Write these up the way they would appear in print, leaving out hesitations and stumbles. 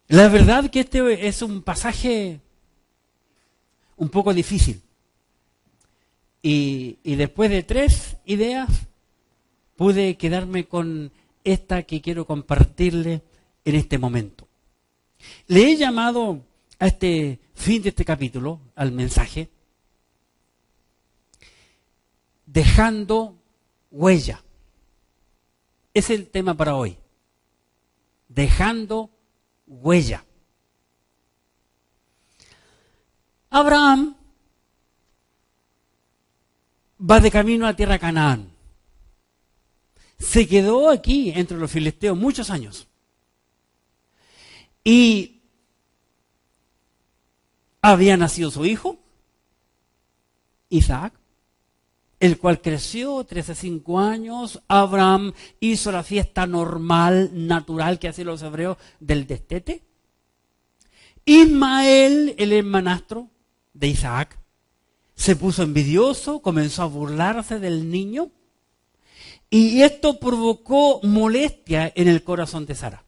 La verdad que este es un pasaje un poco difícil. Y después de 3 ideas, pude quedarme con esta que quiero compartirle en este momento. Le he llamado a este fin de este capítulo, al mensaje, dejando huella. Es el tema para hoy. Dejando huella. Abraham va de camino a tierra Canaán. Se quedó aquí entre los filisteos muchos años. Y había nacido su hijo, Isaac, el cual creció 13 años. Abraham hizo la fiesta normal, natural que hacían los hebreos del destete. Ismael, el hermanastro de Isaac, se puso envidioso, comenzó a burlarse del niño, y esto provocó molestia en el corazón de Sara,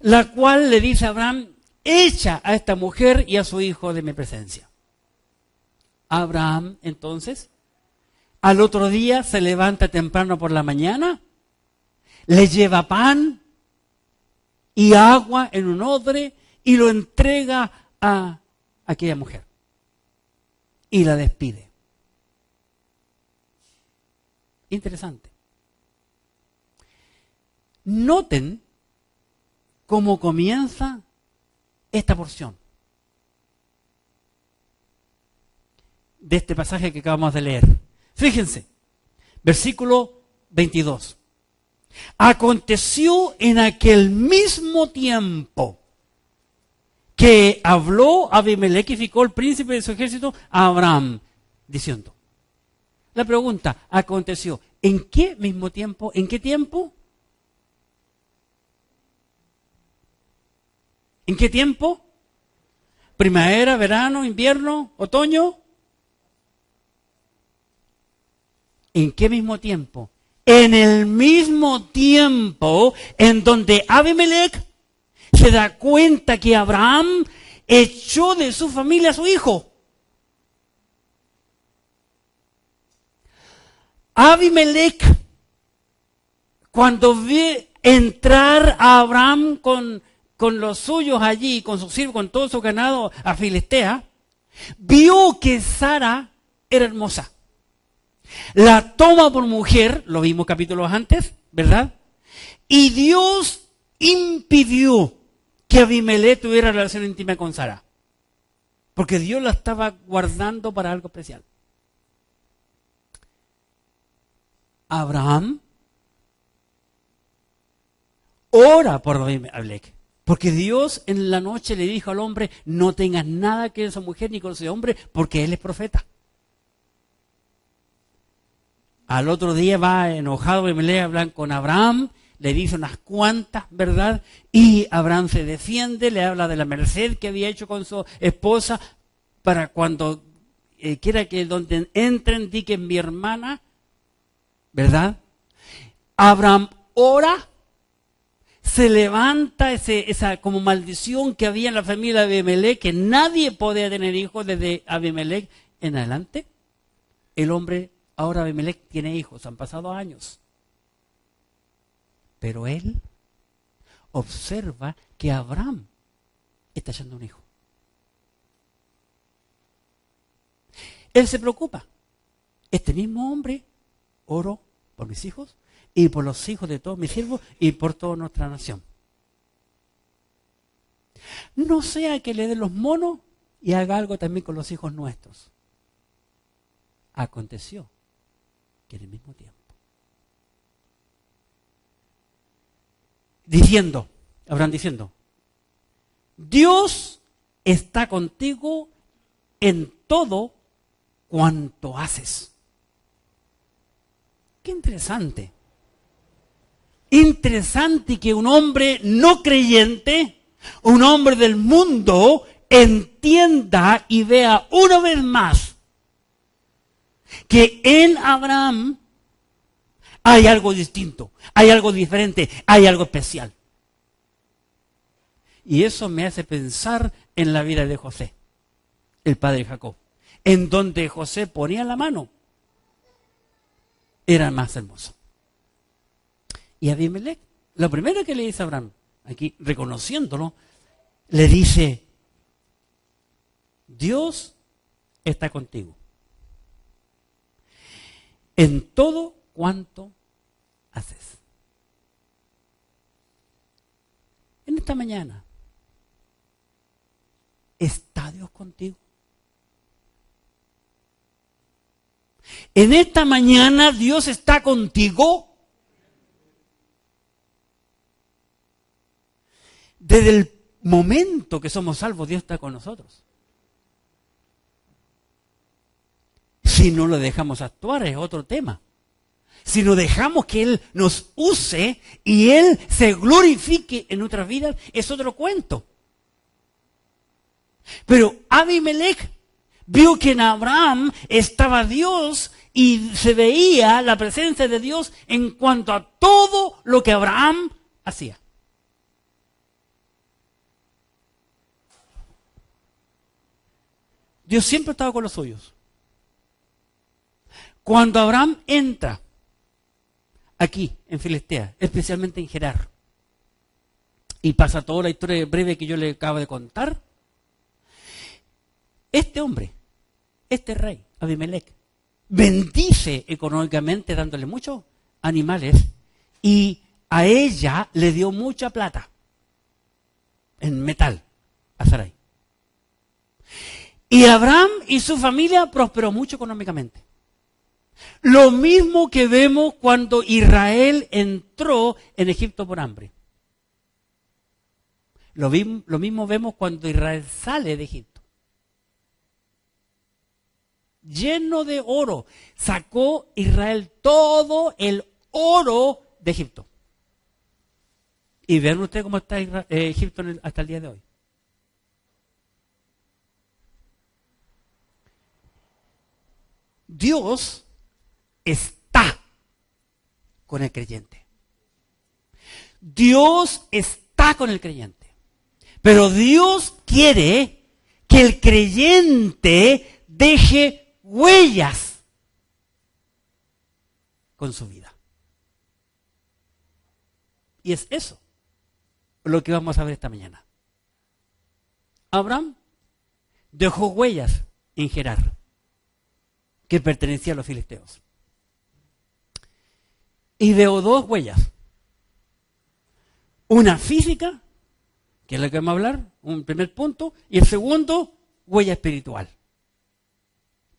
la cual le dice a Abraham: echa a esta mujer y a su hijo de mi presencia. Abraham, entonces, al otro día se levanta temprano por la mañana, le lleva pan y agua en un odre y lo entrega a aquella mujer y la despide. Interesante. Noten cómo comienza esta porción de este pasaje que acabamos de leer. Fíjense, versículo 22. Aconteció en aquel mismo tiempo que habló Abimelech y Ficol, príncipe de su ejército, a Abraham, diciendo. La pregunta, aconteció, ¿en qué mismo tiempo? ¿En qué tiempo? ¿En qué tiempo? ¿Primavera, verano, invierno, otoño? ¿En qué mismo tiempo? En el mismo tiempo en donde Abimelech se da cuenta que Abraham echó de su familia a su hijo. Abimelech, cuando ve entrar a Abraham con los suyos allí, con sus siervos, con todo su ganado a Filistea, vio que Sara era hermosa. La toma por mujer, lo vimos capítulos antes, ¿verdad? Y Dios impidió que Abimelech tuviera relación íntima con Sara, porque Dios la estaba guardando para algo especial. Abraham ora por Abimelech, porque Dios en la noche le dijo al hombre: no tengas nada que ver con esa mujer ni con ese hombre, porque él es profeta. Al otro día va enojado Abimelech a hablar con Abraham, le dice unas cuantas, ¿verdad? Y Abraham se defiende, le habla de la merced que había hecho con su esposa, para cuando quiera que donde entren, di que es mi hermana, ¿verdad? Abraham ora, se levanta esa como maldición que había en la familia de Abimelech, que nadie podía tener hijos desde Abimelech en adelante. El hombre, ahora Abimelech tiene hijos, han pasado años. Pero él observa que Abraham está echando un hijo. Él se preocupa. Este mismo hombre oró por mis hijos y por los hijos de todos mis siervos y por toda nuestra nación. No sea que le dé los monos y haga algo también con los hijos nuestros. Aconteció que en el mismo tiempo, Abraham diciendo, Dios está contigo en todo cuanto haces. Qué interesante. Interesante que un hombre no creyente, un hombre del mundo, entienda y vea una vez más que en Abraham hay algo distinto, hay algo diferente, hay algo especial. Y eso me hace pensar en la vida de José, el padre de Jacob, en donde José ponía la mano, era más hermoso. Y Abimelech, lo primero que le dice a Abraham, aquí reconociéndolo, le dice: Dios está contigo en todo cuanto haces. En esta mañana, ¿está Dios contigo? En esta mañana, ¿Dios está contigo? Desde el momento que somos salvos, Dios está con nosotros. Si no lo dejamos actuar, es otro tema. Si no dejamos que Él nos use y Él se glorifique en nuestras vidas, es otro cuento. Pero Abimelech vio que en Abraham estaba Dios y se veía la presencia de Dios en cuanto a todo lo que Abraham hacía. Dios siempre estaba con los suyos. Cuando Abraham entra aquí en Filistea, especialmente en Gerar, y pasa toda la historia breve que yo le acabo de contar, este hombre, este rey, Abimelech, bendice económicamente dándole muchos animales y a ella le dio mucha plata en metal a Sarai. Y Abraham y su familia prosperó mucho económicamente. Lo mismo que vemos cuando Israel entró en Egipto por hambre. Lo mismo vemos cuando Israel sale de Egipto. Lleno de oro. Sacó Israel todo el oro de Egipto. Y vean ustedes cómo está Egipto hasta el día de hoy. Dios está con el creyente. Dios está con el creyente. Pero Dios quiere que el creyente deje huellas con su vida. Y es eso lo que vamos a ver esta mañana. Abraham dejó huellas en Gerar, que pertenecía a los filisteos. Y veo dos huellas. Una física, que es la que vamos a hablar, un primer punto, y el segundo, huella espiritual.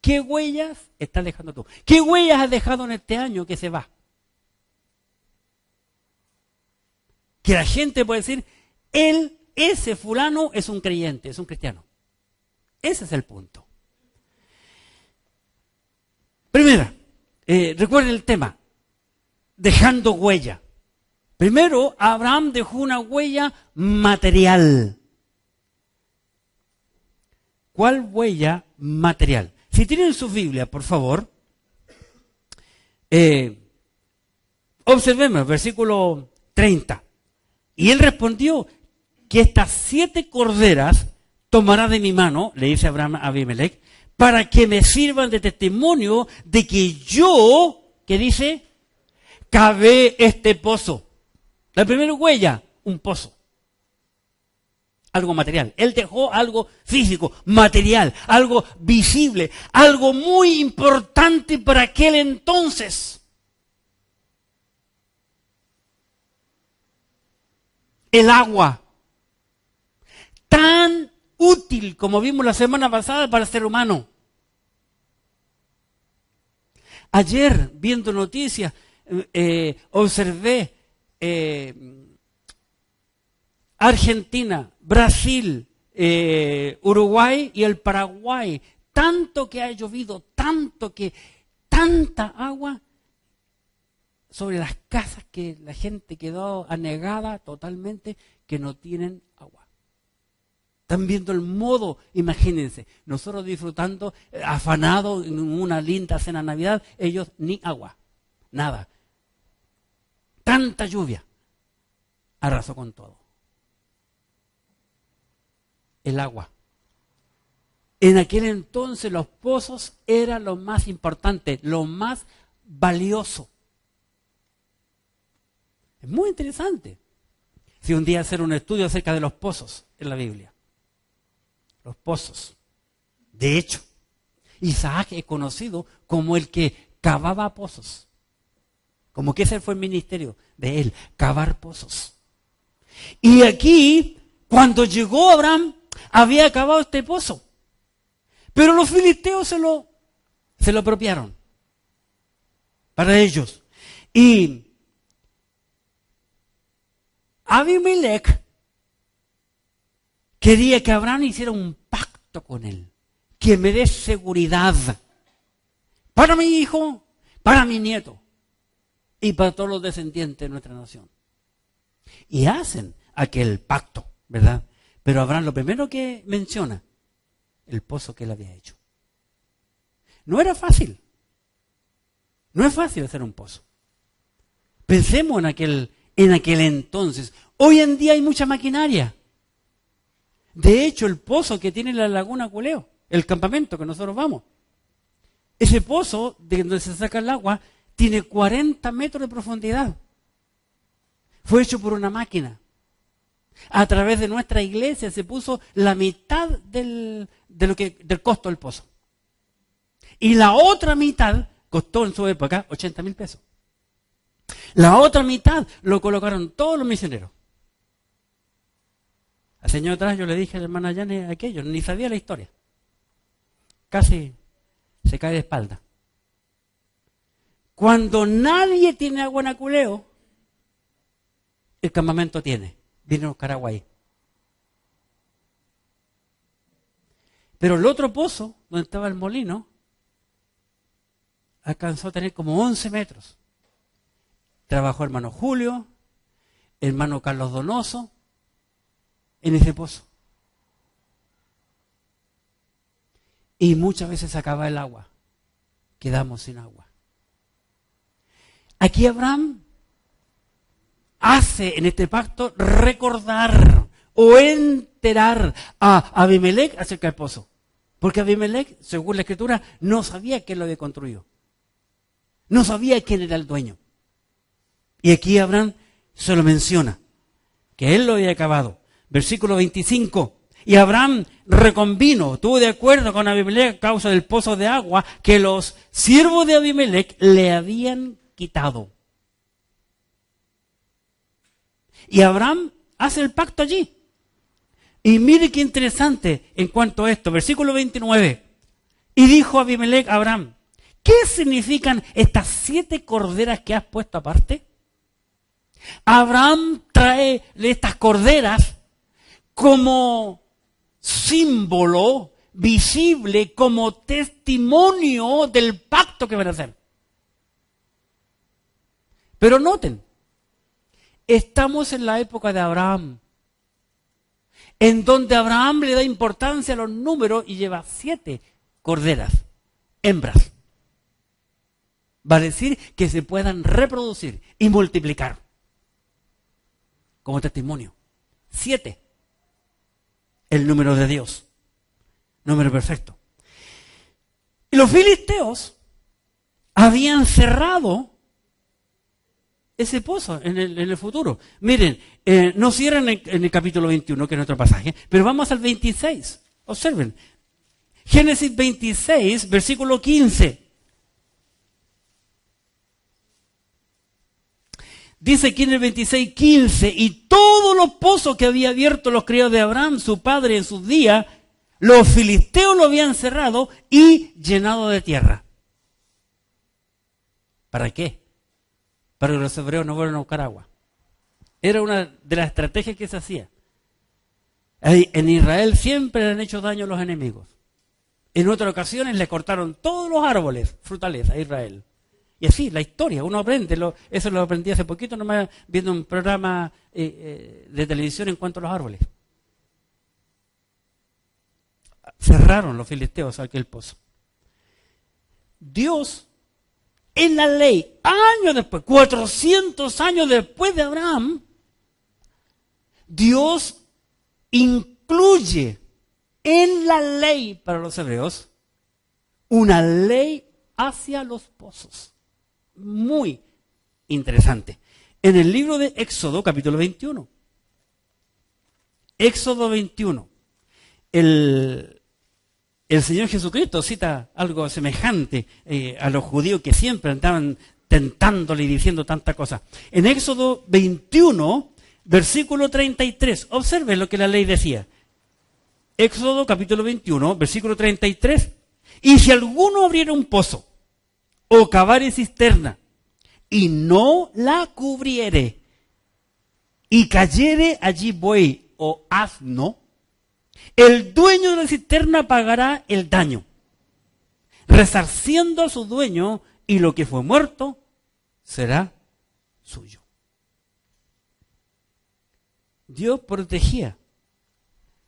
¿Qué huellas estás dejando tú? ¿Qué huellas has dejado en este año que se va? Que la gente puede decir, ese fulano es un creyente, es un cristiano. Ese es el punto. Primera, recuerden el tema, dejando huella. Primero, Abraham dejó una huella material. ¿Cuál huella material? Si tienen su Biblia, por favor, observemos el versículo 30. Y él respondió que estas 7 corderas tomará de mi mano, le dice Abraham a Abimelech, para que me sirvan de testimonio de que yo, ¿qué dice? Cavé este pozo. La primera huella, un pozo. Algo material. Él dejó algo físico, material, algo visible, algo muy importante para aquel entonces. El agua. Tan útil como vimos la semana pasada para el ser humano. Ayer, viendo noticias, observé Argentina, Brasil, Uruguay y el Paraguay. Tanto que ha llovido, tanta agua sobre las casas que la gente quedó anegada totalmente, que no tienen agua. Están viendo el modo, imagínense, nosotros disfrutando, afanados en una linda cena de Navidad, ellos ni agua, nada. Tanta lluvia, arrasó con todo. el agua. En aquel entonces los pozos eran lo más importante, lo más valioso. Es muy interesante. Si un día hacer un estudio acerca de los pozos en la Biblia. Los pozos. De hecho, Isaac es conocido como el que cavaba pozos. Como que ese fue el ministerio de él, cavar pozos. Y aquí, cuando llegó Abraham, había cavado este pozo. Pero los filisteos se lo apropiaron para ellos. Y Abimelech quería que Abraham hiciera un pacto con él, que me dé seguridad para mi hijo, para mi nieto y para todos los descendientes de nuestra nación. Y hacen aquel pacto, ¿verdad? Pero Abraham lo primero que menciona, el pozo que él había hecho. No era fácil. No es fácil hacer un pozo. Pensemos en aquel entonces. Hoy en día hay mucha maquinaria. De hecho, el pozo que tiene la Laguna Culeo, el campamento que nosotros vamos, ese pozo de donde se saca el agua tiene 40 metros de profundidad. Fue hecho por una máquina. A través de nuestra iglesia se puso la mitad del costo del pozo. Y la otra mitad costó en su época 80,000 pesos. La otra mitad lo colocaron todos los misioneros. Hace años atrás yo le dije a la hermana Yane aquello, ni sabía la historia. Casi se cae de espalda. Cuando nadie tiene agua en Aculeo, el campamento tiene. Viene a buscar agua ahí. Pero el otro pozo, donde estaba el molino, alcanzó a tener como 11 metros. Trabajó hermano Julio, hermano Carlos Donoso, en ese pozo. Y muchas veces se acaba el agua. Quedamos sin agua. Aquí Abraham hace en este pacto recordar o enterar a Abimelech acerca del pozo. Porque Abimelech, según la Escritura, no sabía quién lo había construido. No sabía quién era el dueño. Y aquí Abraham se lo menciona, que él lo había acabado. Versículo 25. Y Abraham reconvino, estuvo de acuerdo con Abimelech a causa del pozo de agua que los siervos de Abimelech le habían quitado. Y Abraham hace el pacto allí. Y mire qué interesante en cuanto a esto. Versículo 29. Y dijo Abimelech a Abraham, ¿qué significan estas 7 corderas que has puesto aparte? Abraham trae estas corderas como símbolo visible, como testimonio del pacto que van a hacer. Pero noten, estamos en la época de Abraham, en donde Abraham le da importancia a los números y lleva 7 corderas, hembras. Va a decir que se puedan reproducir y multiplicar. Como testimonio. 7. El número de Dios. Número perfecto. Y los filisteos habían cerrado ese pozo en el futuro. Miren, no cierran en el capítulo 21, que es nuestro pasaje, pero vamos al 26. Observen. Génesis 26, versículo 15. Dice aquí en el 26:15, y todos los pozos que había abierto los criados de Abraham, su padre, en sus días, los filisteos lo habían cerrado y llenado de tierra. ¿Para qué? Para que los hebreos no vuelvan a buscar agua. Era una de las estrategias que se hacía. En Israel siempre le han hecho daño a los enemigos. En otras ocasiones le cortaron todos los árboles frutales a Israel. Y así, la historia, uno aprende, eso lo aprendí hace poquito nomás viendo un programa de televisión en cuanto a los árboles. Cerraron los filisteos aquel pozo. Dios, en la ley, años después, 400 años después de Abraham, Dios incluye en la ley para los hebreos una ley hacia los pozos. Muy interesante. En el libro de Éxodo, capítulo 21. Éxodo 21. El Señor Jesucristo cita algo semejante a los judíos que siempre andaban tentándole y diciendo tanta cosa. En Éxodo 21, versículo 33, observen lo que la ley decía. Éxodo capítulo 21, versículo 33. Y si alguno abriera un pozo o cavare cisterna y no la cubriere y cayere allí buey o asno, el dueño de la cisterna pagará el daño, resarciendo a su dueño, y lo que fue muerto será suyo. Dios protegía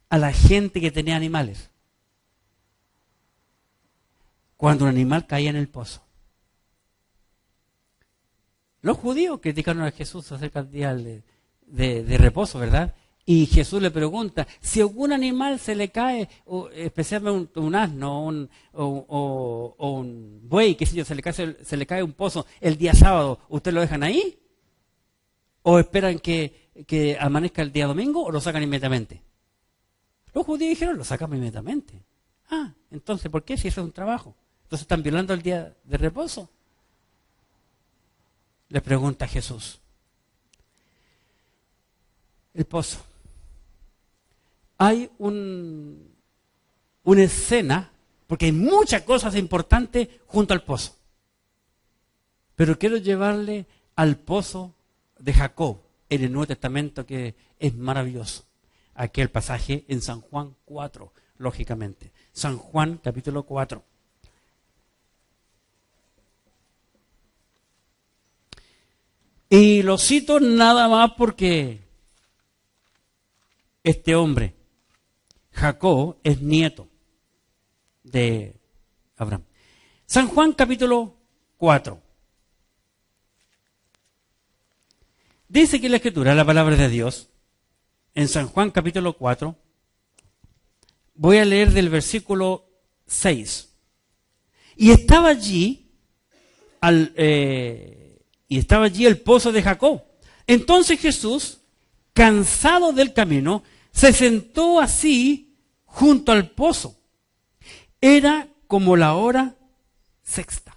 a la gente que tenía animales cuando un animal caía en el pozo. Los judíos criticaron a Jesús acerca del día de reposo, ¿verdad? Y Jesús le pregunta, si algún animal se le cae, o especialmente un asno o un buey, qué sé yo, se le cae un pozo el día sábado, ¿ustedes lo dejan ahí? ¿O esperan que amanezca el día domingo o lo sacan inmediatamente? Los judíos dijeron, lo sacamos inmediatamente. Ah, entonces, ¿por qué si eso es un trabajo? Entonces están violando el día de reposo. Le pregunta Jesús. El pozo. Hay una escena, porque hay muchas cosas importantes junto al pozo. Pero quiero llevarle al pozo de Jacob en el Nuevo Testamento, que es maravilloso. Aquel pasaje en San Juan 4, lógicamente. San Juan capítulo 4. Y lo cito nada más porque este hombre, Jacob, es nieto de Abraham. San Juan capítulo 4. Dice que la Escritura, la palabra de Dios, en San Juan capítulo 4, voy a leer del versículo 6. Y estaba allí el pozo de Jacob. Entonces Jesús, cansado del camino, se sentó así junto al pozo. Era como la hora sexta.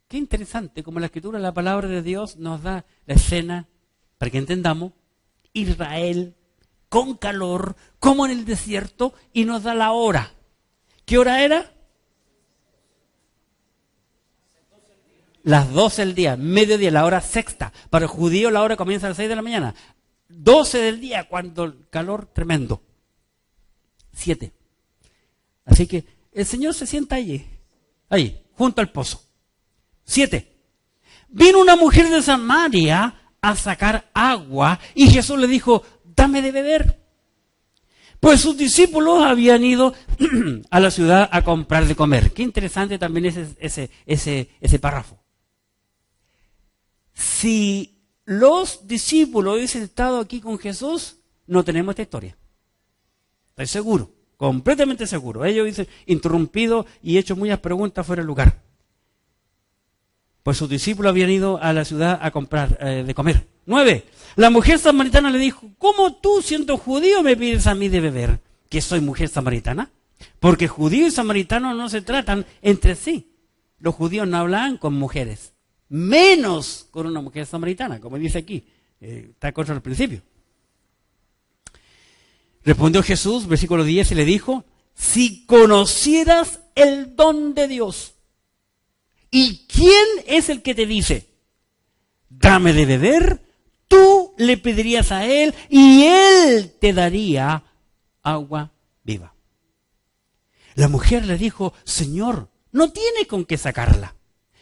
Qué interesante, como la Escritura, la palabra de Dios nos da la escena, para que entendamos, Israel con calor, como en el desierto, y nos da la hora. ¿Qué hora era? Las 12 del día, mediodía, la hora sexta. Para el judío la hora comienza a las 6 de la mañana. 12 del día, cuando el calor tremendo. 7. Así que el Señor se sienta allí, junto al pozo. 7. Vino una mujer de Samaria a sacar agua y Jesús le dijo, dame de beber. Pues sus discípulos habían ido a la ciudad a comprar de comer. Qué interesante también ese párrafo. Si los discípulos hubiesen estado aquí con Jesús, no tenemos esta historia. Estoy seguro, completamente seguro. Ellos hubiesen interrumpido y hecho muchas preguntas fuera de lugar. Pues sus discípulos habían ido a la ciudad a comprar de comer. 9. La mujer samaritana le dijo, ¿cómo tú, siendo judío, me pides a mí de beber? ¿Que soy mujer samaritana? Porque judío y samaritano no se tratan entre sí. Los judíos no hablaban con mujeres, menos con una mujer samaritana, como dice aquí. Está contra el principio. Respondió Jesús, versículo 10, y le dijo, si conocieras el don de Dios, ¿y quién es el que te dice, dame de beber? Tú le pedirías a él y él te daría agua viva. La mujer le dijo, Señor, no tiene con qué sacarla.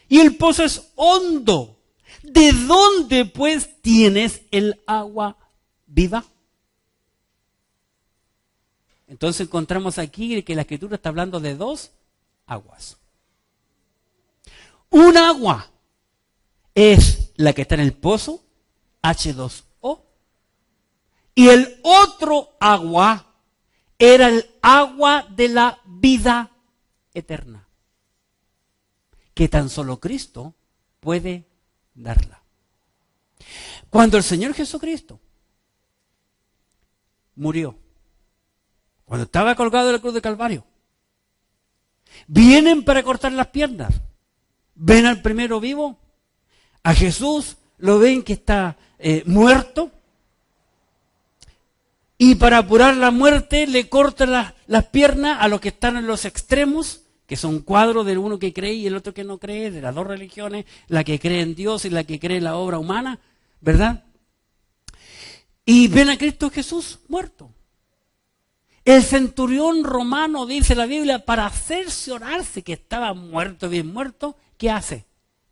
Y el pozo es hondo. ¿De dónde pues tienes el agua viva? Entonces encontramos aquí que la Escritura está hablando de dos aguas. Un agua es la que está en el pozo, H2O, y el otro agua era el agua de la vida eterna, que tan solo Cristo puede darla. Cuando el Señor Jesucristo murió, cuando estaba colgado en la cruz de Calvario, vienen para cortar las piernas, ven al primero vivo, a Jesús lo ven que está muerto, y para apurar la muerte le cortan las piernas a los que están en los extremos, que son cuadros del uno que cree y el otro que no cree, de las dos religiones, la que cree en Dios y la que cree en la obra humana, ¿verdad? Y ven a Cristo Jesús muerto. El centurión romano, dice la Biblia, para cerciorarse que estaba muerto, bien muerto, ¿qué hace?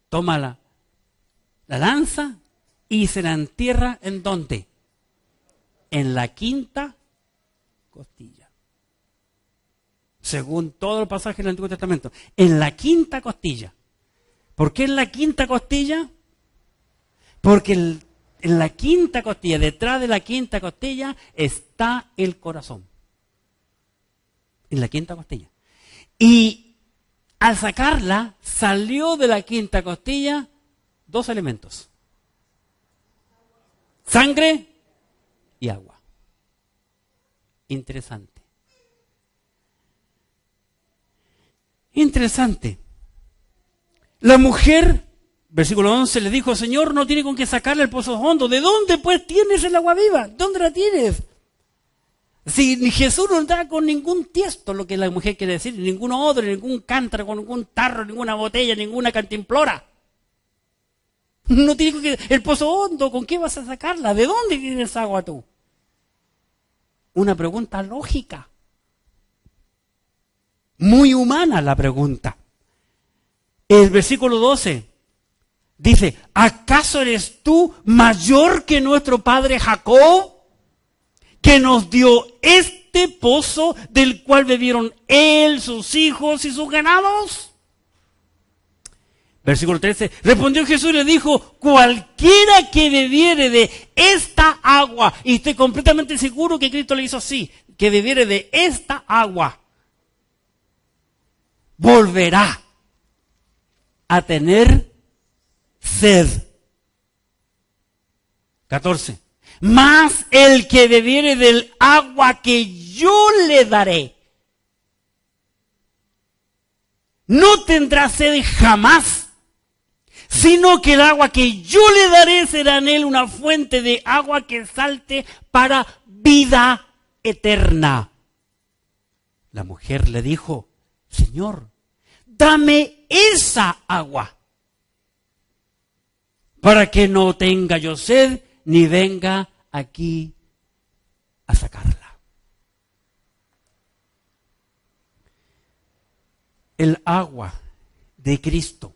Toma la lanza y se la entierra, ¿en dónde? En la quinta costilla. Según todo el pasaje del Antiguo Testamento, en la quinta costilla. ¿Por qué en la quinta costilla? Porque en la quinta costilla, detrás de la quinta costilla, está el corazón. En la quinta costilla. Y al sacarla, salió de la quinta costilla dos elementos: sangre y agua. Interesante. Interesante. La mujer, versículo 11, le dijo: Señor, no tiene con qué sacarle el pozo hondo. ¿De dónde pues tienes el agua viva? ¿Dónde la tienes? Si Jesús no da con ningún tiesto, lo que la mujer quiere decir, ningún odre, ningún cántaro, con ningún tarro, ninguna botella, ninguna cantimplora. No tiene que el pozo hondo, ¿con qué vas a sacarla? ¿De dónde tienes agua tú? Una pregunta lógica. Muy humana la pregunta. El versículo 12 dice: ¿acaso eres tú mayor que nuestro padre Jacob, que nos dio este pozo del cual bebieron él, sus hijos y sus ganados? Versículo 13, respondió Jesús y le dijo: cualquiera que bebiere de esta agua, y estoy completamente seguro que Cristo le hizo así, que bebiere de esta agua, volverá a tener sed. 14, mas el que bebiere del agua que yo le daré, no tendrá sed jamás, sino que el agua que yo le daré será en él una fuente de agua que salte para vida eterna. La mujer le dijo: Señor, dame esa agua, para que no tenga yo sed, ni venga aquí a sacarla. El agua de Cristo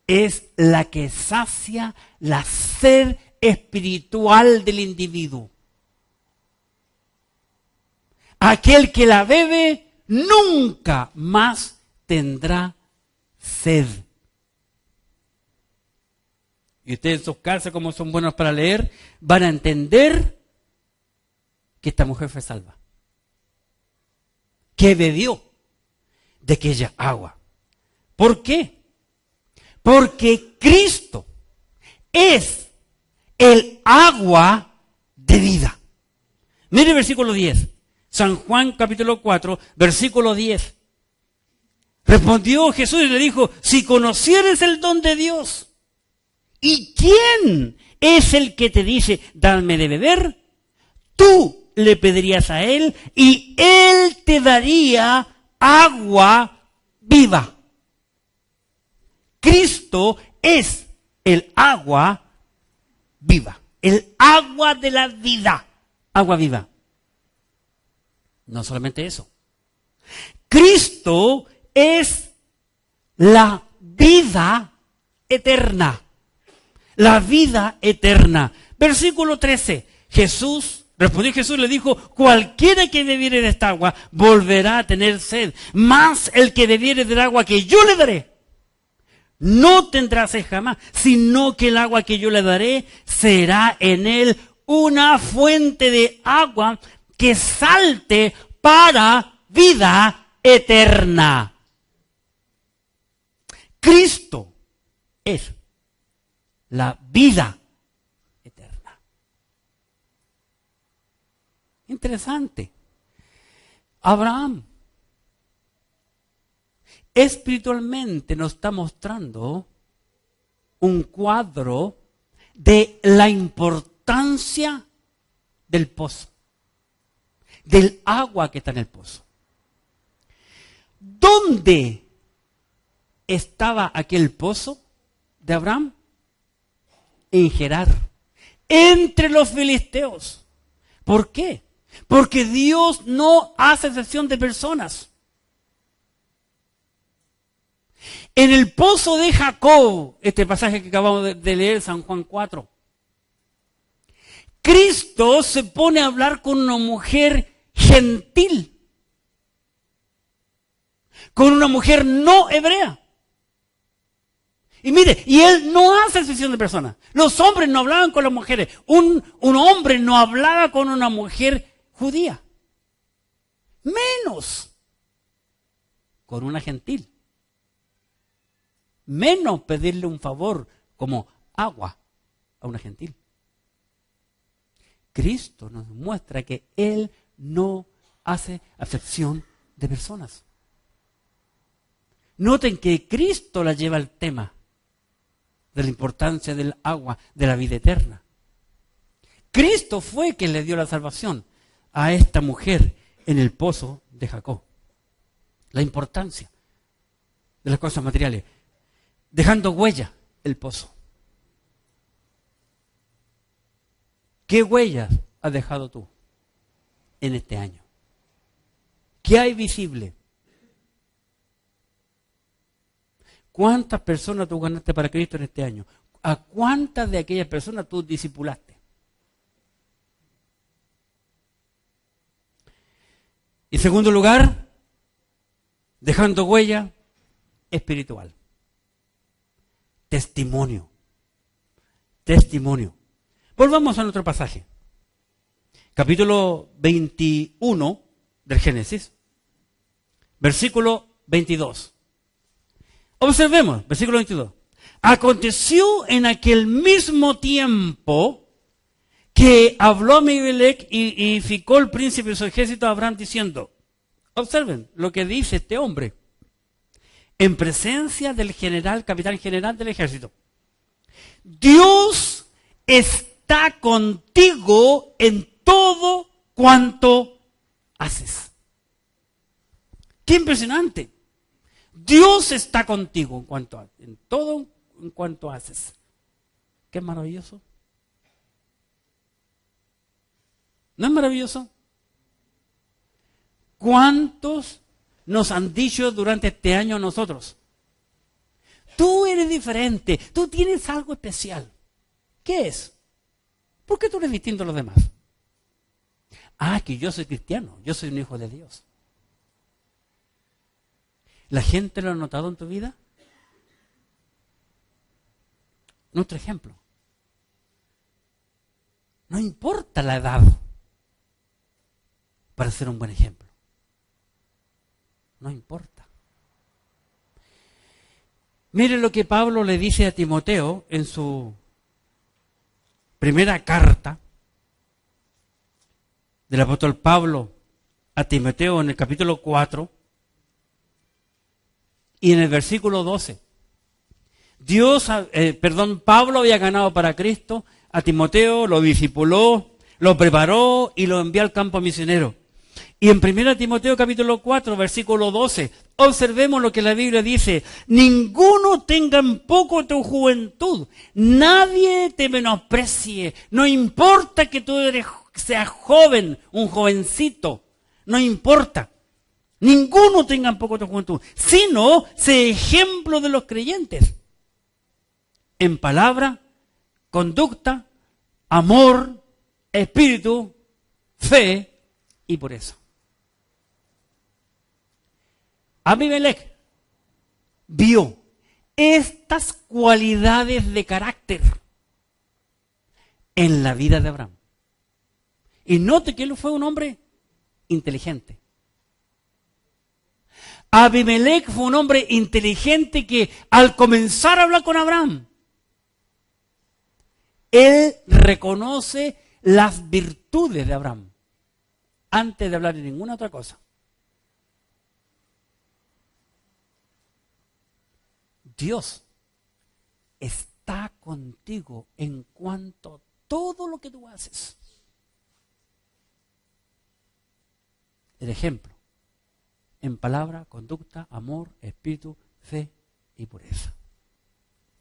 es la que sacia la sed espiritual del individuo. Aquel que la bebe nunca más tendrá sed. Y ustedes en sus casas, como son buenos para leer, van a entender que esta mujer fue salva, que bebió de aquella agua. ¿Por qué? Porque Cristo es el agua de vida. Mire el versículo 10. San Juan capítulo 4, versículo 10. Respondió Jesús y le dijo: si conocieres el don de Dios, ¿y quién es el que te dice, dame de beber? Tú le pedirías a él y él te daría agua viva. Cristo es el agua viva, el agua de la vida, agua viva. No solamente eso. Cristo es la vida eterna. La vida eterna. Versículo 13. Respondió Jesús y le dijo: cualquiera que bebiere de esta agua volverá a tener sed, mas el que bebiere del agua que yo le daré no tendrá sed jamás, sino que el agua que yo le daré será en él una fuente de agua que salte para vida eterna. Cristo es la vida eterna. Interesante. Abraham espiritualmente nos está mostrando un cuadro de la importancia del pozo, del agua que está en el pozo. ¿Dónde estaba aquel pozo de Abraham? En Gerar, entre los filisteos. ¿Por qué? Porque Dios no hace excepción de personas. En el pozo de Jacob, este pasaje que acabamos de leer, San Juan 4, Cristo se pone a hablar con una mujer gentil, con una mujer no hebrea. Y mire, y él no hace excepción de personas. Los hombres no hablaban con las mujeres. Un hombre no hablaba con una mujer judía. Menos con una gentil. Menos pedirle un favor como agua a una gentil. Cristo nos muestra que Él no hace acepción de personas. Noten que Cristo la lleva al tema de la importancia del agua, de la vida eterna. Cristo fue quien le dio la salvación a esta mujer en el pozo de Jacob. La importancia de las cosas materiales, dejando huella el pozo. ¿Qué huellas has dejado tú en este año? ¿Qué hay visible? ¿Cuántas personas tú ganaste para Cristo en este año? ¿A cuántas de aquellas personas tú discipulaste? En segundo lugar, dejando huella espiritual. Testimonio. Testimonio. Volvamos a nuestro pasaje. Capítulo 21 del Génesis, versículo 22. Observemos, versículo 22. Aconteció en aquel mismo tiempo que habló Abimelech y ficó el príncipe de su ejército a Abraham diciendo, observen lo que dice este hombre, en presencia del capitán general del ejército. Dios está contigo en todo cuanto haces. ¡Qué impresionante! Dios está contigo en todo en cuanto haces. ¡Qué maravilloso! ¿No es maravilloso? ¿Cuántos nos han dicho durante este año a nosotros? Tú eres diferente, tú tienes algo especial. ¿Qué es? ¿Por qué tú eres distinto a los demás? Ah, que yo soy cristiano, yo soy un hijo de Dios. ¿La gente lo ha notado en tu vida? Nuestro ejemplo. No importa la edad para ser un buen ejemplo. No importa. Mire lo que Pablo le dice a Timoteo en su primera carta del apóstol Pablo a Timoteo en el capítulo 4 y en el versículo 12. Pablo había ganado para Cristo a Timoteo, lo discipuló, lo preparó y lo envió al campo misionero. Y en 1 Timoteo capítulo 4, versículo 12, observemos lo que la Biblia dice. Ninguno tenga en poco tu juventud, nadie te menosprecie, no importa que tú seas joven, un jovencito, no importa. Ninguno tenga en poco tu juventud, sino sé ejemplo de los creyentes. En palabra, conducta, amor, espíritu, fe y pureza. Abimelech vio estas cualidades de carácter en la vida de Abraham. Y note que él fue un hombre inteligente. Abimelec fue un hombre inteligente que al comenzar a hablar con Abraham, él reconoce las virtudes de Abraham antes de hablar de ninguna otra cosa. Dios está contigo en cuanto a todo lo que tú haces. El ejemplo, en palabra, conducta, amor, espíritu, fe y pureza.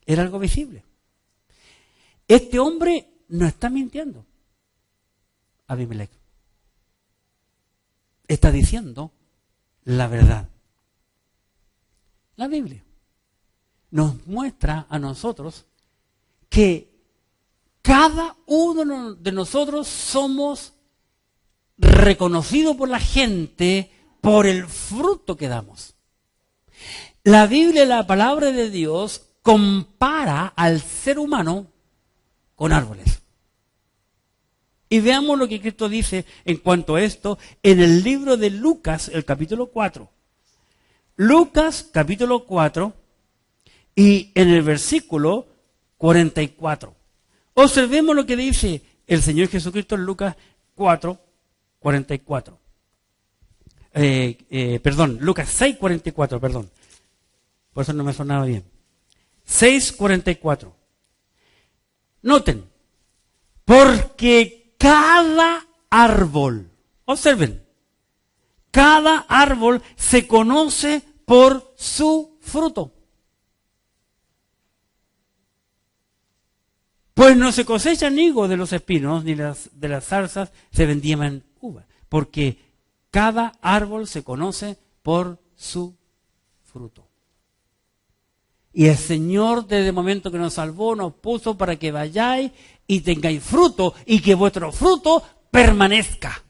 Era algo visible. Este hombre no está mintiendo. Abimelec está diciendo la verdad. La Biblia nos muestra a nosotros que cada uno de nosotros somos reconocidos por la gente por el fruto que damos. La Biblia, la palabra de Dios, compara al ser humano con árboles. Y veamos lo que Cristo dice en cuanto a esto en el libro de Lucas, el capítulo 4. Lucas, capítulo 4, y en el versículo 44. Observemos lo que dice el Señor Jesucristo en Lucas 4, 44. Lucas 6, 44, perdón. Por eso no me sonaba bien. 6, 44. Noten, porque cada árbol, observen, cada árbol se conoce por su fruto. Pues no se cosechan higos de los espinos, ni de las zarzas se vendían uvas, porque cada árbol se conoce por su fruto. Y el Señor, desde el momento que nos salvó, nos puso para que vayáis y tengáis fruto, y que vuestro fruto permanezca.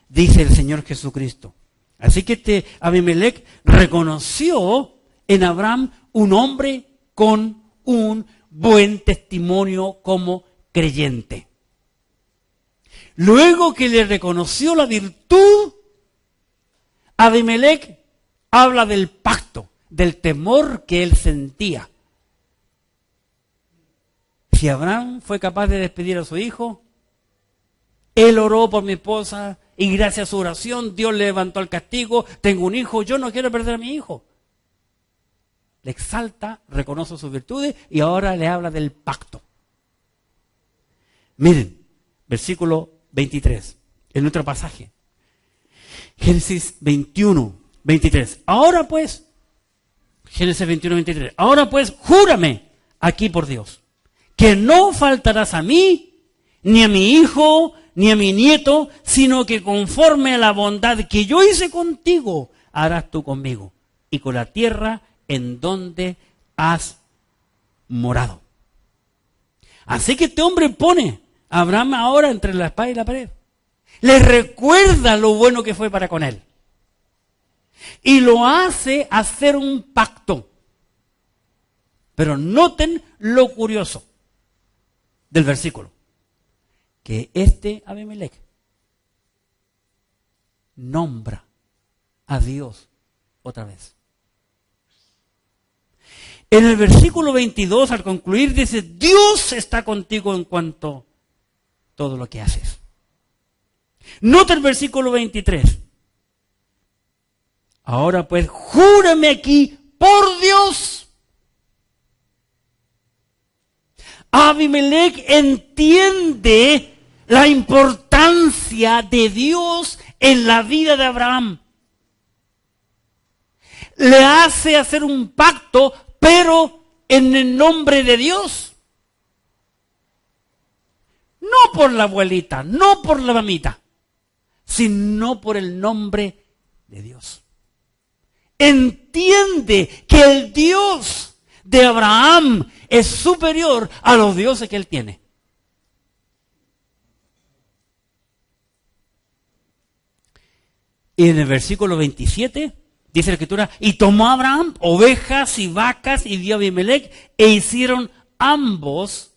Dice el Señor Jesucristo. Así que este Abimelec reconoció en Abraham un hombre con un buen testimonio como creyente. Luego que le reconoció la virtud, Abimelec habla del pacto, del temor que él sentía. Si Abraham fue capaz de despedir a su hijo, él oró por mi esposa y gracias a su oración Dios le levantó el castigo. Tengo un hijo, yo no quiero perder a mi hijo. Le exalta, reconoce sus virtudes y ahora le habla del pacto. Miren, versículo 23, en otro pasaje. Génesis 21, 23. Ahora pues, Génesis 21, 23. Ahora pues, júrame aquí por Dios, que no faltarás a mí, ni a mi hijo, ni a mi nieto, sino que conforme a la bondad que yo hice contigo, harás tú conmigo y con la tierra en donde has morado. Así que este hombre pone a Abraham ahora entre la espada y la pared. Le recuerda lo bueno que fue para con él. Y lo hace hacer un pacto. Pero noten lo curioso del versículo. Que este Abimelec nombra a Dios otra vez. En el versículo 22, al concluir, dice, Dios está contigo en cuanto a todo lo que haces. Nota el versículo 23. Ahora pues, júrame aquí por Dios. Abimelec entiende la importancia de Dios en la vida de Abraham. Le hace hacer un pacto, pero en el nombre de Dios. No por la abuelita, no por la mamita, sino por el nombre de Dios. Entiende que el Dios de Abraham es superior a los dioses que él tiene. Y en el versículo 27 dice la Escritura, y tomó Abraham ovejas y vacas y dio a Abimelec e hicieron ambos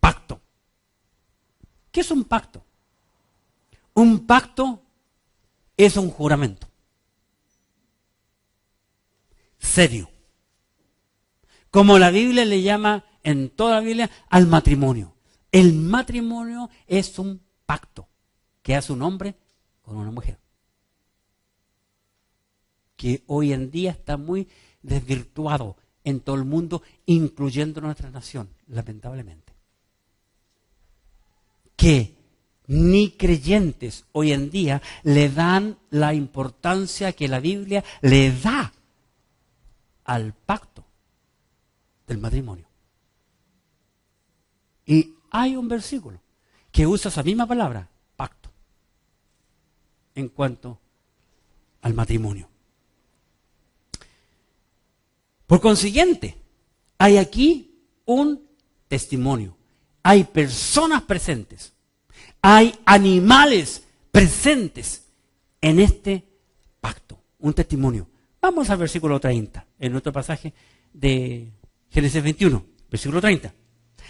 pacto. ¿Qué es un pacto? Un pacto es un juramento. serio. Como la Biblia le llama en toda la Biblia al matrimonio. El matrimonio es un pacto que hace un hombre con una mujer. Que hoy en día está muy desvirtuado en todo el mundo, incluyendo nuestra nación, lamentablemente. Que ni creyentes hoy en día le dan la importancia que la Biblia le da al pacto del matrimonio. Y hay un versículo que usa esa misma palabra, pacto, en cuanto al matrimonio. Por consiguiente, hay aquí un testimonio. Hay personas presentes. Hay animales presentes en este pacto. Un testimonio. Vamos al versículo 30, en otro pasaje de Génesis 21, versículo 30.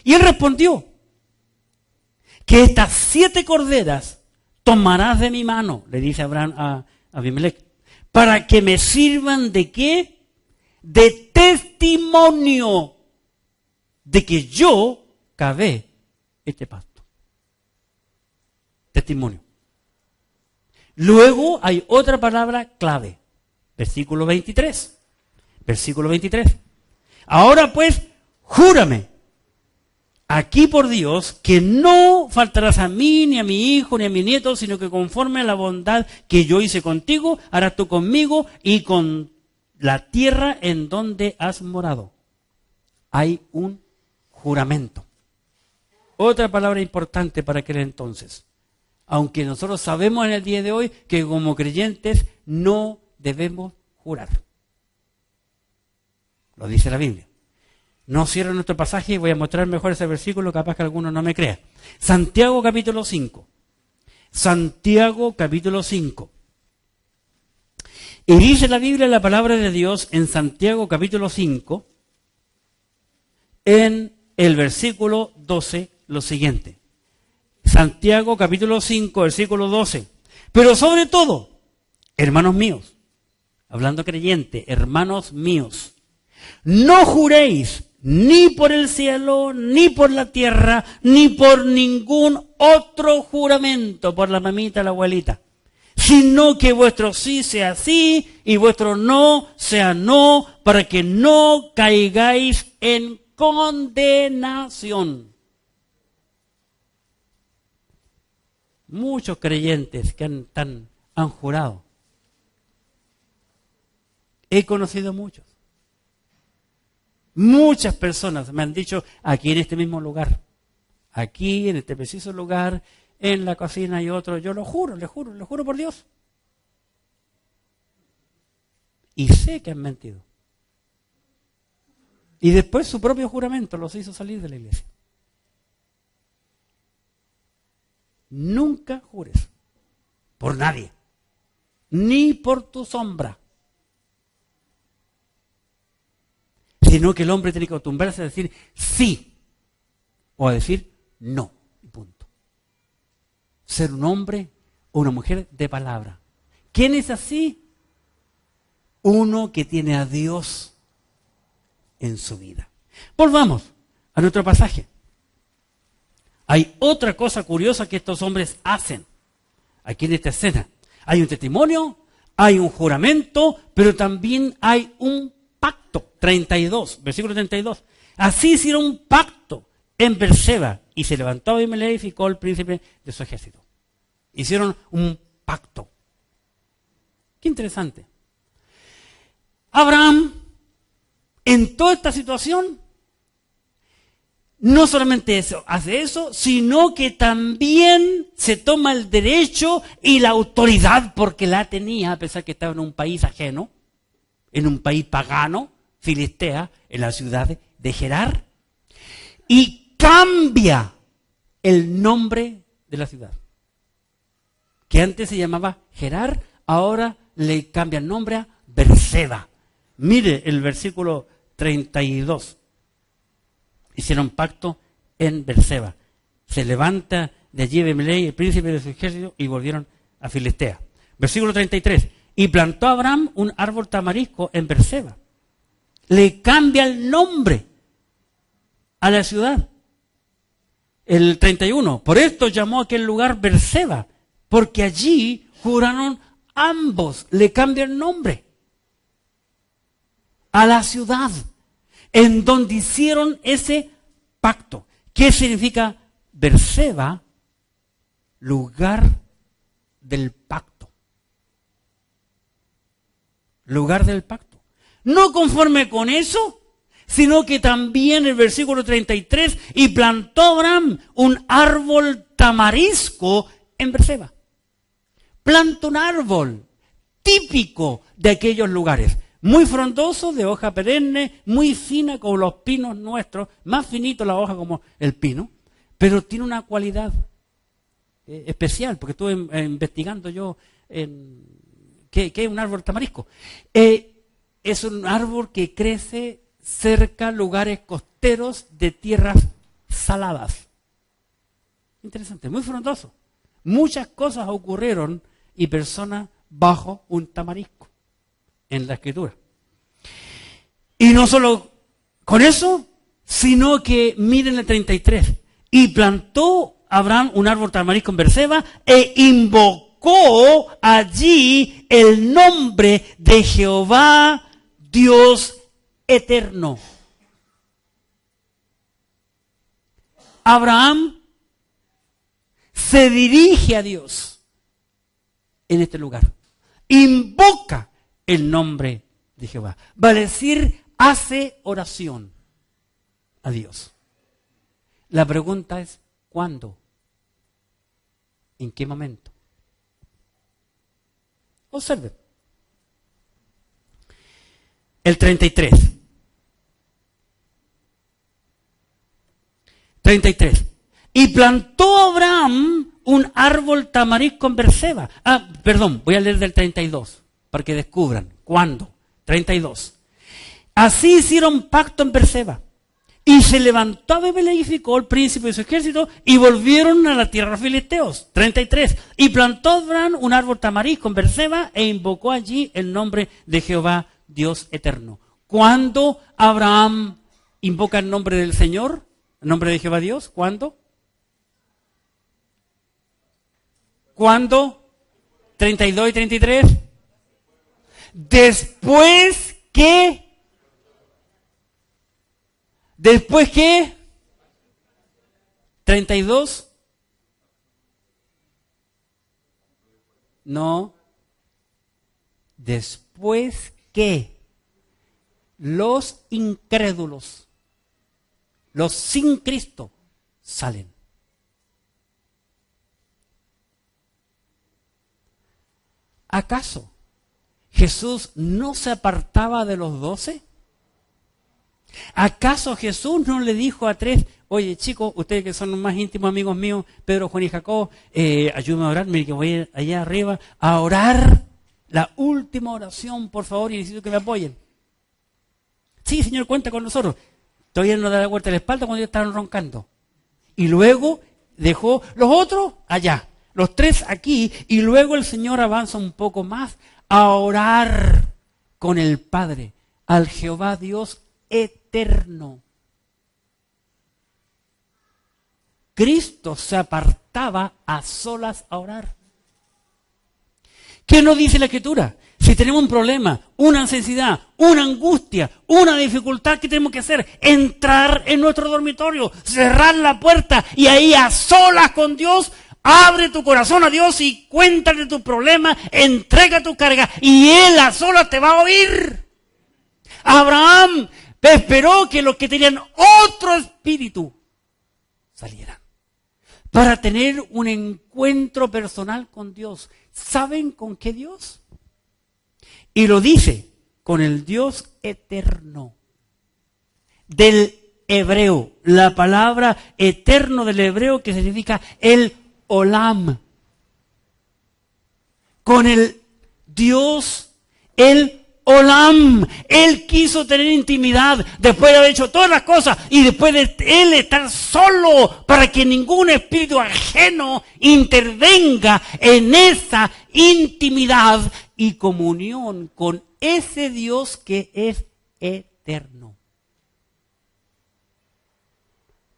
Y él respondió, que estas 7 corderas tomarás de mi mano, le dice Abraham a Abimelech, para que me sirvan de ¿qué? De testimonio de que yo cavé este pacto. Testimonio. Luego hay otra palabra clave. Versículo 23. Versículo 23. Ahora pues, júrame, aquí por Dios, que no faltarás a mí, ni a mi hijo, ni a mi nieto, sino que conforme a la bondad que yo hice contigo, harás tú conmigo y con la tierra en donde has morado. Hay un juramento. Otra palabra importante para aquel entonces. Aunque nosotros sabemos en el día de hoy que como creyentes no debemos jurar. Lo dice la Biblia. No cierro nuestro pasaje y voy a mostrar mejor ese versículo, capaz que alguno no me crea. Santiago capítulo 5. Santiago capítulo 5. Y dice la Biblia, la palabra de Dios, en Santiago capítulo 5, en el versículo 12, lo siguiente. Santiago capítulo 5, versículo 12. Pero sobre todo, hermanos míos, hablando creyente, hermanos míos, no juréis ni por el cielo, ni por la tierra, ni por ningún otro juramento, por la mamita, la abuelita, sino que vuestro sí sea sí y vuestro no sea no, para que no caigáis en condenación. Muchos creyentes que han jurado. He conocido muchos. Muchas personas me han dicho aquí en este mismo lugar, aquí en este preciso lugar, en la cocina y otro, yo lo juro por Dios. Y sé que han mentido. Y después su propio juramento los hizo salir de la iglesia. Nunca jures por nadie, ni por tu sombra. Sino que el hombre tiene que acostumbrarse a decir sí o a decir no. Y punto. Ser un hombre o una mujer de palabra. ¿Quién es así? Uno que tiene a Dios en su vida. Volvamos a nuestro pasaje. Hay otra cosa curiosa que estos hombres hacen aquí en esta escena. Hay un testimonio, hay un juramento, pero también hay un pacto. 32, versículo 32. Así hicieron un pacto en Berseba y se levantó Abimelech y edificó el príncipe de su ejército. Hicieron un pacto. Qué interesante. Abraham, en toda esta situación, no solamente hace eso, sino que también se toma el derecho y la autoridad, porque la tenía, a pesar que estaba en un país ajeno, en un país pagano, Filistea, en la ciudad de Gerar, y cambia el nombre de la ciudad, que antes se llamaba Gerar, ahora le cambia el nombre a Berseba. Mire el versículo 32. Hicieron pacto en Berseba. Se levanta de allí Abimelech, el príncipe de su ejército, y volvieron a Filistea. Versículo 33. Y plantó Abraham un árbol tamarisco en Berseba. le cambia el nombre a la ciudad. El 31, por esto llamó a aquel lugar Berseba, porque allí juraron ambos, le cambia el nombre a la ciudad en donde hicieron ese pacto. ¿Qué significa Berseba? Lugar del pacto. Lugar del pacto. No conforme con eso, sino que también el versículo 33, y plantó Abraham un árbol tamarisco en Berseba. Planta un árbol típico de aquellos lugares, muy frondoso, de hoja perenne, muy fina como los pinos nuestros, más finito la hoja como el pino, pero tiene una cualidad especial, porque estuve investigando yo qué es un árbol tamarisco. Es un árbol que crece cerca de lugares costeros de tierras saladas. Interesante, muy frondoso. Muchas cosas ocurrieron y personas bajo un tamarisco en la Escritura. Y no solo con eso, sino que miren el 33. Y plantó Abraham un árbol tamarisco en Berseba e invocó allí el nombre de Jehová Dios eterno. Abraham se dirige a Dios en este lugar. Invoca el nombre de Jehová. Va a decir, hace oración a Dios. La pregunta es, ¿cuándo? ¿En qué momento? Observen. El 33. 33. Y plantó Abraham un árbol tamarisco en Berseba. Voy a leer del 32, para que descubran. ¿Cuándo? 32. Así hicieron pacto en Berseba. Y se levantó Abimelech y edificó el príncipe de su ejército y volvieron a la tierra de los filisteos. 33. Y plantó Abraham un árbol tamarisco en Berseba e invocó allí el nombre de Jehová Dios eterno. ¿Cuándo Abraham invoca el nombre del Señor? ¿El nombre de Jehová Dios? ¿Cuándo? ¿Cuándo? 32 y 33. Después que... ¿Después qué? 32. No. Después que los incrédulos, los sin Cristo, salen. ¿Acaso Jesús no se apartaba de los 12? ¿Acaso Jesús no le dijo a 3, oye chicos, ustedes que son los más íntimos amigos míos, Pedro, Juan y Jacob, ayúdenme a orar, mire que voy a ir allá arriba a orar la última oración, por favor, y necesito que me apoyen? Sí, Señor, cuenta con nosotros. Todavía no da la vuelta a la espalda cuando ellos estaban roncando. Y luego dejó los otros allá, los 3 aquí, y luego el Señor avanza un poco más a orar con el Padre, al Jehová Dios eterno. Cristo se apartaba a solas a orar. ¿Qué nos dice la Escritura? Si tenemos un problema, una necesidad, una angustia, una dificultad, ¿qué tenemos que hacer? Entrar en nuestro dormitorio, cerrar la puerta y ahí a solas con Dios, abre tu corazón a Dios y cuéntale tu problema, entrega tu carga y Él a solas te va a oír. Abraham esperó que los que tenían otro espíritu salieran para tener un encuentro personal con Dios. ¿Saben con qué Dios? Y lo dice, con el Dios eterno. Del hebreo, la palabra eterno del hebreo que significa el Olam. Con el Dios, el Olam. Él quiso tener intimidad después de haber hecho todas las cosas y después de él estar solo para que ningún espíritu ajeno intervenga en esa intimidad y comunión con ese Dios que es eterno. eterno.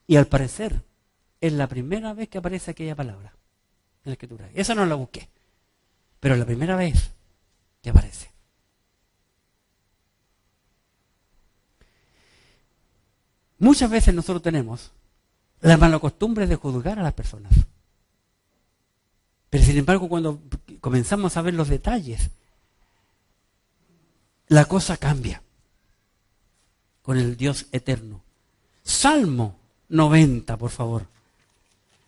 Y al parecer, es la primera vez que aparece aquella palabra en la Escritura. Esa no la busqué, pero es la primera vez que aparece. Muchas veces nosotros tenemos la mala costumbre de juzgar a las personas. Pero sin embargo, cuando comenzamos a ver los detalles, la cosa cambia con el Dios eterno. Salmo 90, por favor.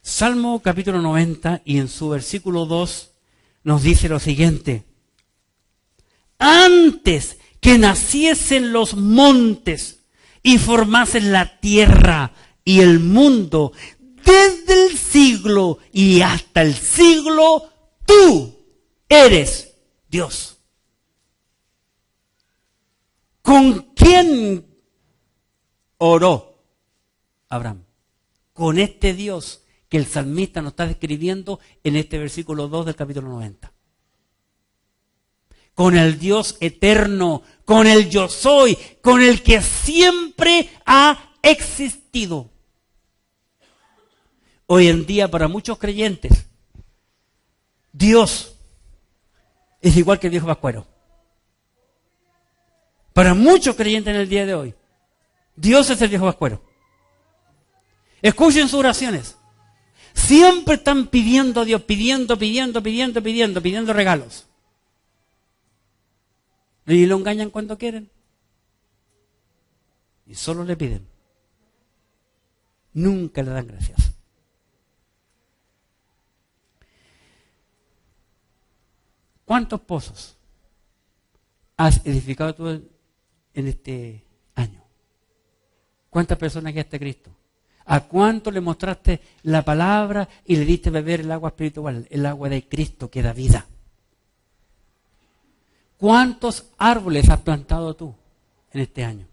Salmo capítulo 90, y en su versículo 2 nos dice lo siguiente: antes que naciesen los montes y formasen la tierra y el mundo, desde el siglo y hasta el siglo, tú eres Dios. ¿Con quién oró Abraham? Con este Dios que el salmista nos está describiendo en este versículo 2 del capítulo 90. Con el Dios eterno, con el yo soy, con el que siempre ha existido. Hoy en día, para muchos creyentes, Dios es igual que el viejo pascuero. Para muchos creyentes en el día de hoy, Dios es el viejo pascuero. Escuchen sus oraciones. Siempre están pidiendo a Dios, pidiendo regalos. Y lo engañan cuando quieren. Y solo le piden. Nunca le dan gracias. ¿Cuántos pozos has edificado tú en este año? ¿Cuántas personas guiaste a Cristo? ¿A cuánto le mostraste la palabra y le diste beber el agua espiritual, el agua de Cristo que da vida? ¿Cuántos árboles has plantado tú en este año?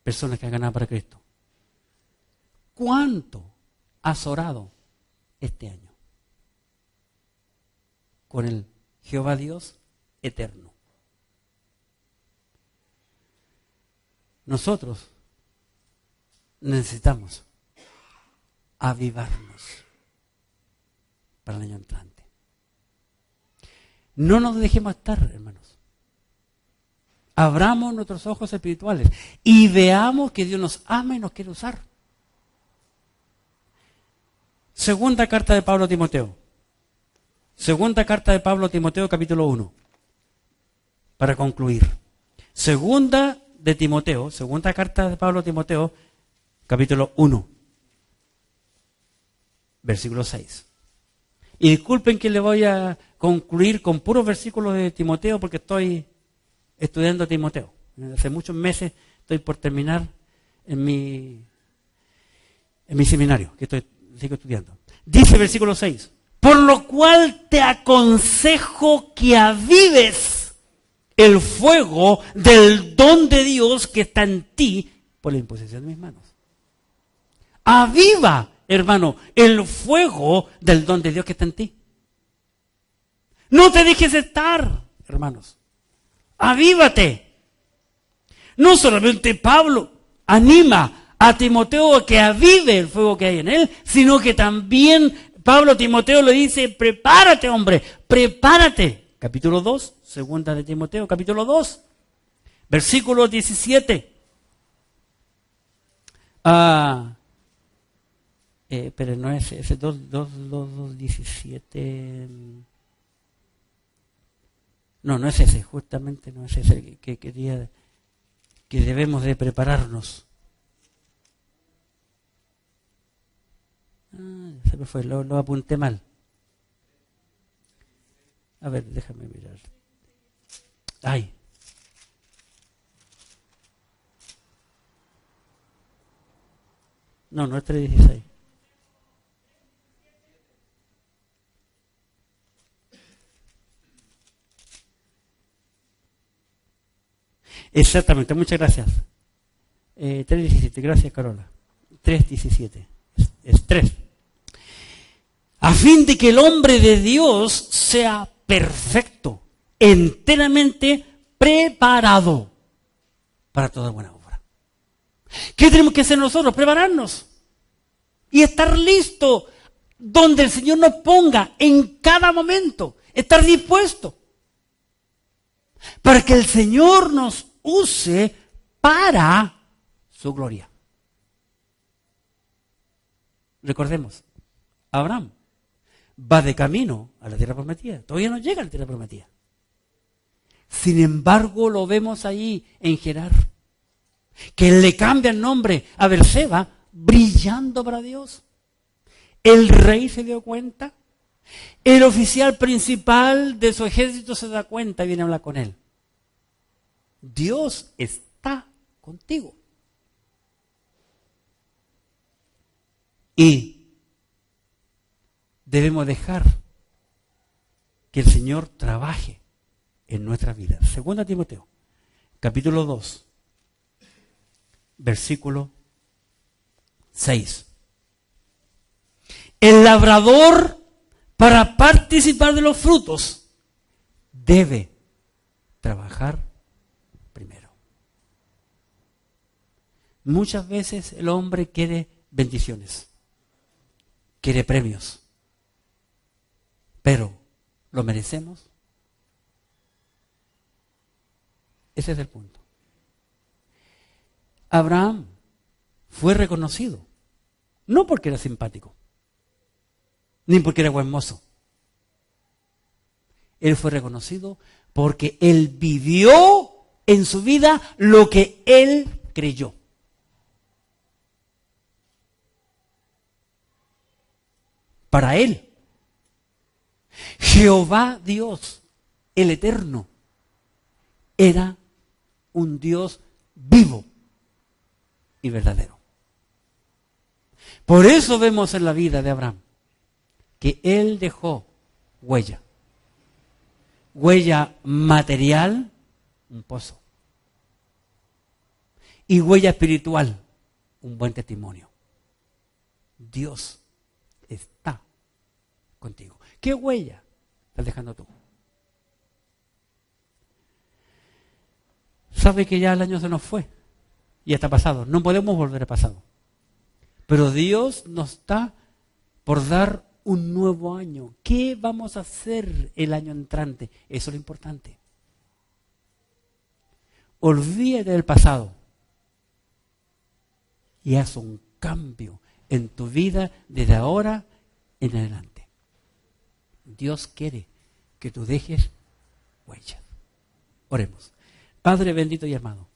Personas que han ganado para Cristo. ¿Cuánto has orado este año? Con el Jehová Dios eterno. Nosotros necesitamos avivarnos para el año entrante. No nos dejemos estar, hermanos. Abramos nuestros ojos espirituales y veamos que Dios nos ama y nos quiere usar. Segunda carta de Pablo a Timoteo. Segunda carta de Pablo a Timoteo, capítulo 1. Para concluir. Segunda carta de Pablo a Timoteo, capítulo 1. Versículo 6. Y disculpen que le voy a concluir con puros versículos de Timoteo porque estoy estudiando a Timoteo. Hace muchos meses estoy por terminar en mi seminario, que sigo estudiando. Dice versículo 6. Por lo cual te aconsejo que avives el fuego del don de Dios que está en ti por la imposición de mis manos. Aviva, hermano, el fuego del don de Dios que está en ti. No te dejes estar, hermanos. Avívate. No solamente Pablo anima a Timoteo a que avive el fuego que hay en él, sino que también Pablo a Timoteo le dice: prepárate, hombre, prepárate. Capítulo 2, segunda de Timoteo, capítulo 2, versículo 17. Pero no es ese 2, 17. No es ese, justamente no es ese que quería, que debemos de prepararnos. Se me fue, lo apunté mal. A ver, déjame mirar. Ay. No es 3:16. Exactamente, muchas gracias. 3:17, gracias Carola. 3:17. Es 3. A fin de que el hombre de Dios sea perfecto, enteramente preparado para toda buena obra. ¿Qué tenemos que hacer nosotros? Prepararnos y estar listos donde el Señor nos ponga en cada momento. Estar dispuestos para que el Señor nos use para su gloria. Recordemos, Abraham va de camino a la tierra prometida. Todavía no llega a la tierra prometida. Sin embargo, lo vemos ahí en Gerar, que le cambia el nombre a Berseba, brillando para Dios. El rey se dio cuenta. El oficial principal de su ejército se da cuenta y viene a hablar con él. Dios está contigo. Y debemos dejar que el Señor trabaje en nuestras vidas. 2 Timoteo, capítulo 2, versículo 6. El labrador, para participar de los frutos, debe trabajar primero. Muchas veces el hombre quiere bendiciones, quiere premios, pero ¿lo merecemos? Ese es el punto. Abraham fue reconocido, no porque era simpático, ni porque era buen mozo. Él fue reconocido porque él vivió en su vida lo que él creyó. Para él, Jehová Dios, el Eterno, era un Dios vivo y verdadero. Por eso vemos en la vida de Abraham que él dejó huella. Huella material, un pozo. Y huella espiritual, un buen testimonio. Dios está contigo. ¿Qué huella estás dejando tú? Sabe que ya el año se nos fue. Ya está pasado. No podemos volver al pasado. Pero Dios nos está por dar un nuevo año. ¿Qué vamos a hacer el año entrante? Eso es lo importante. Olvídate del pasado y haz un cambio en tu vida desde ahora en adelante. Dios quiere que tú dejes huellas. Oremos. Padre bendito y amado,